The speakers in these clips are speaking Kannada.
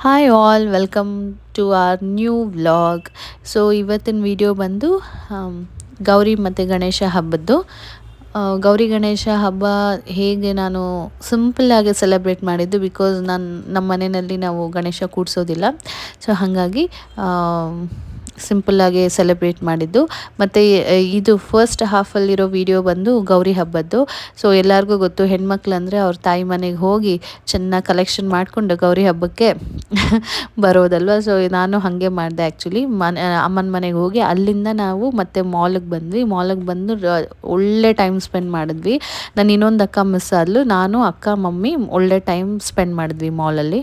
Hi all, welcome to our new vlog. So ಇವತ್ತಿನ ವಿಡಿಯೋ ಬಂದು ಗೌರಿ ಮತ್ತು ಗಣೇಶ ಹಬ್ಬದ್ದು. ಗೌರಿ ಗಣೇಶ ಹಬ್ಬ ಹೇಗೆ ನಾನು ಸಿಂಪಲ್ಲಾಗಿ ಸೆಲೆಬ್ರೇಟ್ ಮಾಡಿದ್ದು, ಬಿಕಾಸ್ ನಮ್ಮ ಮನೆಯಲ್ಲಿ ನಾವು ಗಣೇಶ ಕೂಡಿಸೋದಿಲ್ಲ. ಸೊ ಹಾಗಾಗಿ ಸಿಂಪಲ್ಲಾಗಿ ಸೆಲೆಬ್ರೇಟ್ ಮಾಡಿದ್ದು. ಮತ್ತು ಇದು ಫಸ್ಟ್ ಹಾಫಲ್ಲಿರೋ ವಿಡಿಯೋ ಬಂದು ಗೌರಿ ಹಬ್ಬದ್ದು. ಸೊ ಎಲ್ಲರಿಗೂ ಗೊತ್ತು, ಹೆಣ್ಮಕ್ಳು ಅಂದರೆ ಅವ್ರ ತಾಯಿ ಮನೆಗೆ ಹೋಗಿ ಚೆನ್ನಾಗಿ ಕಲೆಕ್ಷನ್ ಮಾಡಿಕೊಂಡು ಗೌರಿ ಹಬ್ಬಕ್ಕೆ ಬರೋದಲ್ವ. ಸೊ ನಾನು ಹಾಗೆ ಮಾಡಿದೆ. ಆ್ಯಕ್ಚುಲಿ ಅಮ್ಮನ ಮನೆಗೆ ಹೋಗಿ ಅಲ್ಲಿಂದ ನಾವು ಮತ್ತೆ ಮಾಲಿಗೆ ಬಂದು ಒಳ್ಳೆ ಟೈಮ್ ಸ್ಪೆಂಡ್ ಮಾಡಿದ್ವಿ. ನಾನು ಇನ್ನೊಂದು ಅಕ್ಕ ಮಿಸ್ ಆದ್ಲು, ನಾನು ಅಕ್ಕ ಮಮ್ಮಿ ಒಳ್ಳೆ ಟೈಮ್ ಸ್ಪೆಂಡ್ ಮಾಡಿದ್ವಿ ಮಾಲಲ್ಲಿ.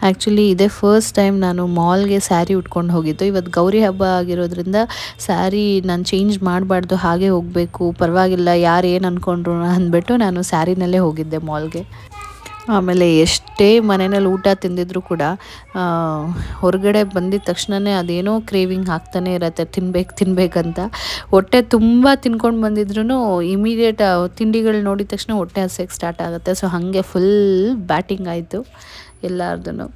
ಆ್ಯಕ್ಚುಲಿ ಇದೇ ಫಸ್ಟ್ ಟೈಮ್ ನಾನು ಮಾಲ್ಗೆ ಸ್ಯಾರಿ ಉಟ್ಕೊಂಡು ಹೋಗಿದ್ದು. ಇವತ್ತು ಗೌರಿ ಹಬ್ಬ ಆಗಿರೋದ್ರಿಂದ ಸ್ಯಾರಿ ನಾನು ಚೇಂಜ್ ಮಾಡಬಾರ್ದು, ಹಾಗೆ ಹೋಗಬೇಕು, ಪರವಾಗಿಲ್ಲ ಯಾರು ಏನು ಅಂದ್ಕೊಂಡ್ರು ಅಂದ್ಬಿಟ್ಟು ನಾನು ಸ್ಯಾರಿನಲ್ಲೇ ಹೋಗಿದ್ದೆ ಮಾಲ್ಗೆ. ಆಮೇಲೆ ಎಷ್ಟೇ ಮನೆಯಲ್ಲಿ ಊಟ ತಿಂದಿದ್ರು ಕೂಡ ಹೊರಗಡೆ ಬಂದಿದ ತಕ್ಷಣವೇ ಅದೇನೋ ಕ್ರೇವಿಂಗ್ ಆಗ್ತಾನೆ ಇರತ್ತೆ, ತಿನ್ಬೇಕಂತ. ಹೊಟ್ಟೆ ತುಂಬ ತಿನ್ಕೊಂಡು ಬಂದಿದ್ರು ಇಮಿಡಿಯೇಟ್ ತಿಂಡಿಗಳು ನೋಡಿದ ತಕ್ಷಣ ಹೊಟ್ಟೆ ಹಸಿಯೋಕ್ಕೆ ಸ್ಟಾರ್ಟ್ ಆಗುತ್ತೆ. ಸೊ ಹಾಗೆ ಫುಲ್ ಬ್ಯಾಟಿಂಗ್ ಆಯಿತು ಎಲ್ಲಾರ್ದು.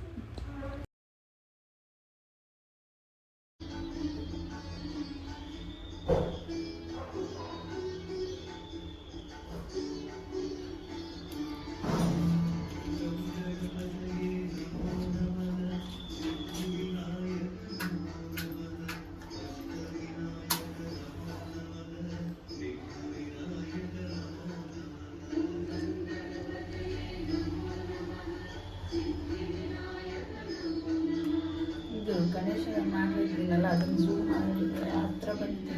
ಇದು ಗಣೇಶ ಮಾಡಿದ್ರಿನಲ್ಲ, ಅದನ್ನು ಝೂಮ್ ಮಾಡಿದ್ರೆ ಹತ್ರ ಬಂತು.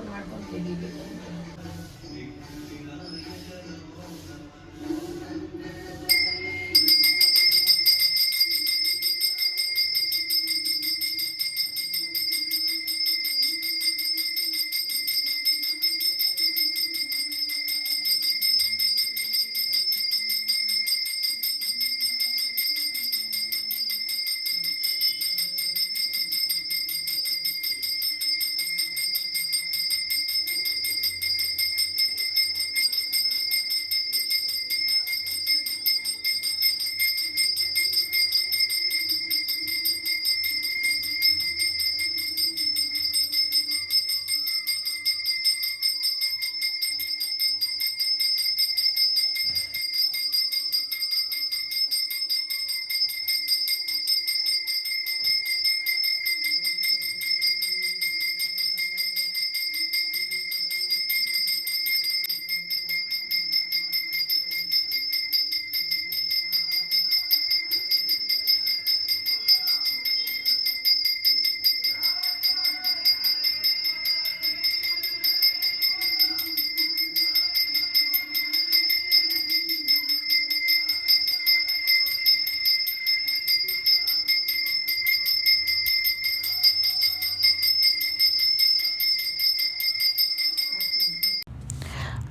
ಮಾಡ್ಕೊಂಡು ತೆಗಿಬೇಕು.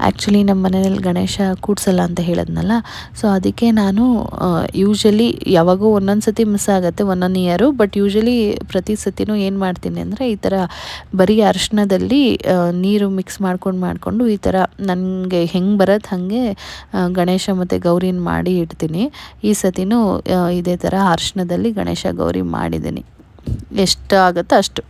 ಆ್ಯಕ್ಚುಲಿ ನಮ್ಮ ಮನೆಯಲ್ಲಿ ಗಣೇಶ ಕೂಡ್ಸಲ್ಲ ಅಂತ ಹೇಳಿದ್ನಲ್ಲ. ಸೊ ಅದಕ್ಕೆ ನಾನು ಯೂಶ್ವಲಿ ಯಾವಾಗೂ ಒಂದೊಂದು ಸತಿ ಮಿಸ್ ಆಗುತ್ತೆ, ಒಂದೊಂದು ಇಯರು. ಬಟ್ ಯೂಶ್ವಲಿ ಪ್ರತಿ ಸತಿನೂ ಏನು ಮಾಡ್ತೀನಿ ಅಂದರೆ, ಈ ಥರ ಬರೀ ಅರಿಶಿಣದಲ್ಲಿ ನೀರು ಮಿಕ್ಸ್ ಮಾಡಿಕೊಂಡು ಈ ಥರ ನನಗೆ ಹೆಂಗೆ ಬರುತ್ತೆ ಹಾಗೆ ಗಣೇಶ ಮತ್ತು ಗೌರಿನ ಮಾಡಿ ಇಡ್ತೀನಿ. ಈ ಸತಿನೂ ಇದೇ ಥರ ಅರಿಶಿಣದಲ್ಲಿ ಗಣೇಶ ಗೌರಿ ಮಾಡಿದ್ದೀನಿ. ಎಷ್ಟು ಆಗುತ್ತೋ ಅಷ್ಟು.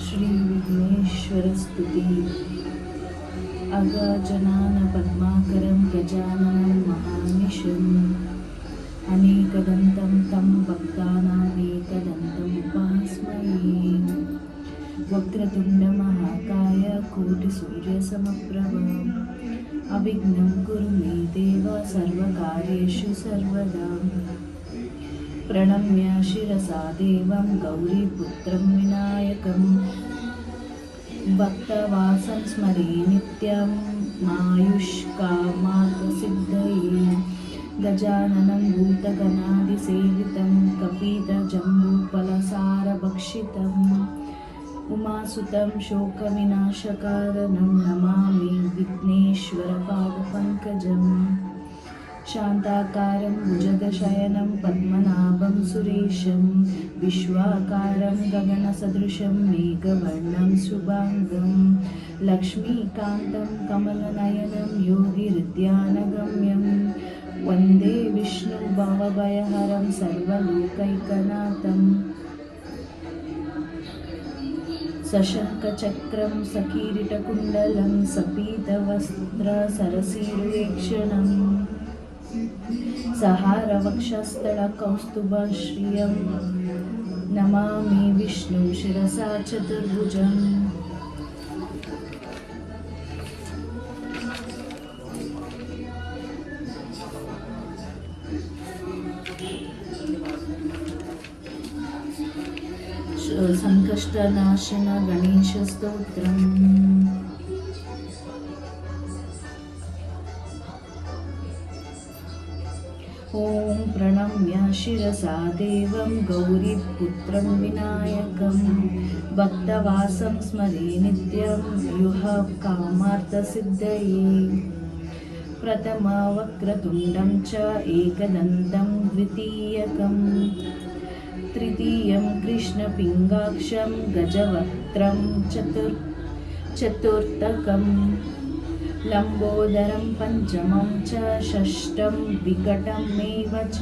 ಶ್ರೀ ವಿಘ್ನೇಶ್ವರ ಸ್ತುತಿ. ಅಗಜಾನನ ಪದ್ಮಾಕರಂ ಗಜಾನನಂ ಮಹಾನಿಶಂ ಅನೇಕದಂತಂ ತಂ ಭಕ್ತಾನಾಮೇಕದಂತಂ ಉಪಾಸ್ಮಹೇ. ವಕ್ರತುಂಡ ಮಹಾಕಾಯ ಕೋಟಿ ಸೂರ್ಯ ಸಮಪ್ರಭ ಅವಿಘ್ನಂ ಕುರು ಮೇ ದೇವ ಸರ್ವಕಾರ್ಯೇಷು ಸರ್ವದಾ. ಪ್ರಣಮ್ಯ ಶಿರಸಾ ದೇವಂ ಗೌರೀಪುತ್ರಂ ವಿನಾಯಕಂ भक्तवासं स्मरे नित्यं मायुष्कामार्थसिद्धये गजाननं भूतगणादिसेवितं कपितजम्बूफलसारभक्षितम् उमासुतं शोकविनाशकारणं नमामि विघ्नेश्वरपादपङ्कजम् शान्ताकारं भुजगशयनं पद्मनाभं सुरेशं विश्वाकारं गगनसदृशं मेघवर्णं शुभाङ्गं लक्ष्मीकान्तं कमलनयनं योगिहृद्यानगम्यं वन्दे विष्णुभवभयहरं सर्वलोकैकनाथम् सशङ्खचक्रं सकीरिटकुण्डलं सपीतवस्त्रसरसीरुवेक्षणं सहारवक्षस्थलकौस्तुभश्रियं नमामि विष्णुं शिरसा चतुर्भुजम् संकष्टनाशन गणेशस्तोत्रम् ॐ प्रणम्य शिरसा देवं गौरीपुत्रं विनायकं भक्तवासं स्मरे नित्यं युः कामार्थसिद्धये प्रथमवक्रतुण्डं च एकदन्तं द्वितीयकं तृतीयं कृष्णपिङ्गाक्षं गजवक्त्रं चतुर्थकं लम्बोदरं पञ्चमं च षष्ठं विकटमेव च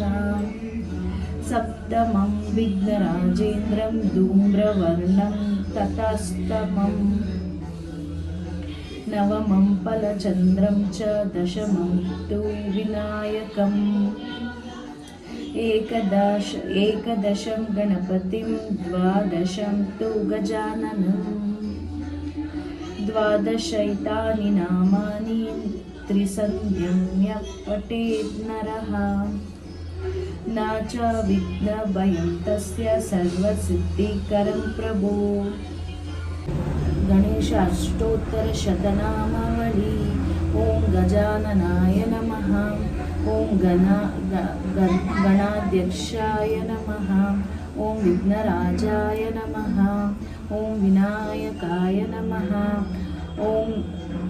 सप्तमं विघ्नराजेन्द्रं धूम्रवर्णं तथाष्टमं नवमं फलचन्द्रं च दशमं तु विनायकम् एकदशं गणपतिं द्वादशं तु गजाननं द्वादशैतानि नामानि त्रिसन्ध्यं यः पठेत् नरः न च विघ्नभयं तस्य सर्वसिद्धिकरं प्रभो गणेशाष्टोत्तरशतनामावली ॐ गजाननाय नमः ॐ गणाध्यक्षाय नमः ॐ विघ्नराजाय नमः ॐ विनायकाय नमः ॐ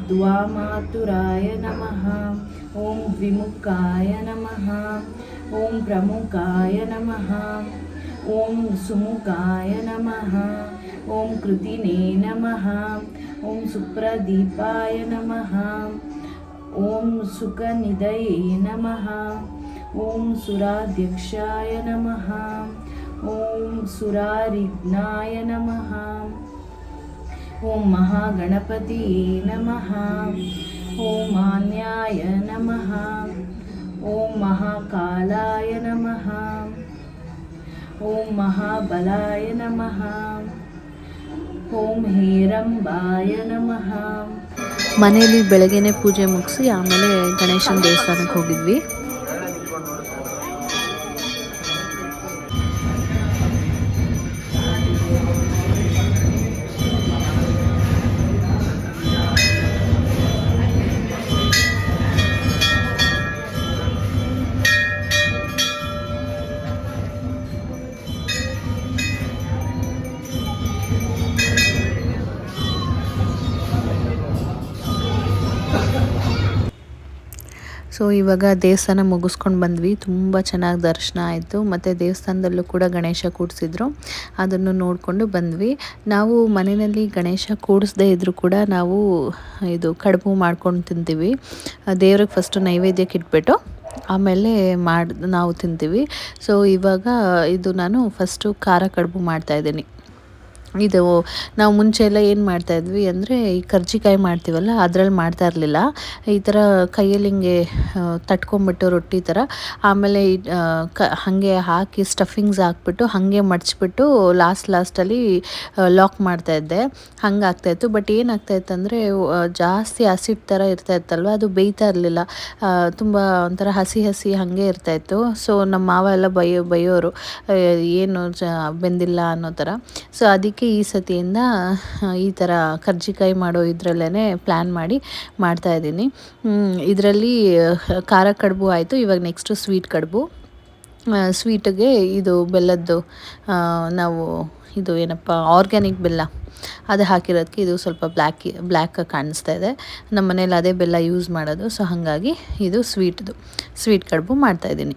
द्वामातुराय नमः ॐ द्विमुखाय नमः ॐ प्रमुखाय नमः ॐ सुमुखाय नमः ॐ कृतिने नमः ॐ सुप्रदीपाय नमः ॐ सुखनिधये नमः ॐ सुराध्यक्षाय नमः ॐ सुरारिघ्नाय नमः ॐ महागणपतिये नमः ॐ मान्याय नमः ॐ महाकालाय नमः ॐ महाबलाय नमः ॐ ಹೇರಂಬಾಯ ನಮಃ. ಮನೆಯಲ್ಲಿ ಬೆಳಗ್ಗೆನೆ ಪೂಜೆ ಮುಗಿಸಿ ಆಮೇಲೆ ಗಣೇಶನ ದೇವಸ್ಥಾನಕ್ಕೆ ಹೋಗಿದ್ವಿ. ಸೊ ಇವಾಗ ದೇವಸ್ಥಾನ ಮುಗಿಸ್ಕೊಂಡು ಬಂದ್ವಿ. ತುಂಬ ಚೆನ್ನಾಗಿ ದರ್ಶನ ಆಯಿತು. ಮತ್ತು ದೇವಸ್ಥಾನದಲ್ಲೂ ಕೂಡ ಗಣೇಶ ಕೂಡಿಸಿದ್ರು, ಅದನ್ನು ನೋಡಿಕೊಂಡು ಬಂದ್ವಿ. ನಾವು ಮನೆಯಲ್ಲಿ ಗಣೇಶ ಕೂಡಿಸದೇ ಇದ್ದರೂ ಕೂಡ ನಾವು ಇದು ಕಡುಬು ಮಾಡ್ಕೊಂಡು ತಿಂತೀವಿ. ದೇವ್ರಿಗೆ ಫಸ್ಟು ನೈವೇದ್ಯಕ್ಕೆ ಇಟ್ಬಿಟ್ಟು ಆಮೇಲೆ ನಾವು ತಿಂತೀವಿ. ಸೊ ಇವಾಗ ಇದು ನಾನು ಫಸ್ಟು ಖಾರ ಕಡುಬು ಮಾಡ್ತಾಯಿದ್ದೀನಿ. ಇದು ನಾವು ಮುಂಚೆ ಎಲ್ಲ ಏನು ಮಾಡ್ತಾಯಿದ್ವಿ ಅಂದರೆ ಈ ಕರ್ಜಿಕಾಯಿ ಮಾಡ್ತೀವಲ್ಲ ಅದರಲ್ಲಿ ಮಾಡ್ತಾ ಇರಲಿಲ್ಲ. ಈ ಥರ ಕೈಯಲ್ಲಿ ಹಿಂಗೆ ತಟ್ಕೊಂಬಿಟ್ಟು ರೊಟ್ಟಿ ಥರ ಆಮೇಲೆ ಹಾಗೆ ಹಾಕಿ ಸ್ಟಫಿಂಗ್ಸ್ ಹಾಕ್ಬಿಟ್ಟು ಹಾಗೆ ಮಡಚಿಬಿಟ್ಟು ಲಾಸ್ಟಲ್ಲಿ ಲಾಕ್ ಮಾಡ್ತಾಯಿದ್ದೆ. ಹಂಗೆ ಆಗ್ತಾಯಿತ್ತು. ಬಟ್ ಏನಾಗ್ತಾಯಿತ್ತು ಅಂದರೆ ಜಾಸ್ತಿ ಆಸಿಡ್ ಥರ ಇರ್ತಾಯಿತ್ತಲ್ವ, ಅದು ಬೇಯ್ತಾ ಇರಲಿಲ್ಲ. ತುಂಬ ಒಂಥರ ಹಸಿ ಹಾಗೆ ಇರ್ತಾಯಿತ್ತು. ಸೊ ನಮ್ಮ ಮಾವ ಎಲ್ಲ ಬೈಯೋರು ಏನು ಬೆಂದಿಲ್ಲ ಅನ್ನೋ ಥರ. ಸೊ ಅದಕ್ಕೆ ಅದಕ್ಕೆ ಈ ಸತಿಯಿಂದ ಈ ಥರ ಕರ್ಜಿಕಾಯಿ ಮಾಡೋ ಇದರಲ್ಲೇ ಪ್ಲ್ಯಾನ್ ಮಾಡಿ ಮಾಡ್ತಾಯಿದ್ದೀನಿ. ಇದರಲ್ಲಿ ಖಾರ ಕಡುಬು ಆಯಿತು. ಇವಾಗ ನೆಕ್ಸ್ಟು ಸ್ವೀಟ್ ಕಡುಬು. ಸ್ವೀಟಿಗೆ ಇದು ಬೆಲ್ಲದ್ದು ನಾವು ಇದು ಏನಪ್ಪ ಆರ್ಗ್ಯಾನಿಕ್ ಬೆಲ್ಲ ಅದು ಹಾಕಿರೋದಕ್ಕೆ ಇದು ಸ್ವಲ್ಪ ಬ್ಲ್ಯಾಕ್ ಕಾಣಿಸ್ತಾ ಇದೆ. ನಮ್ಮ ಮನೇಲಿ ಅದೇ ಬೆಲ್ಲ ಯೂಸ್ ಮಾಡೋದು. ಸೊ ಹಾಗಾಗಿ ಇದು ಸ್ವೀಟ್ ಕಡುಬು ಮಾಡ್ತಾಯಿದ್ದೀನಿ.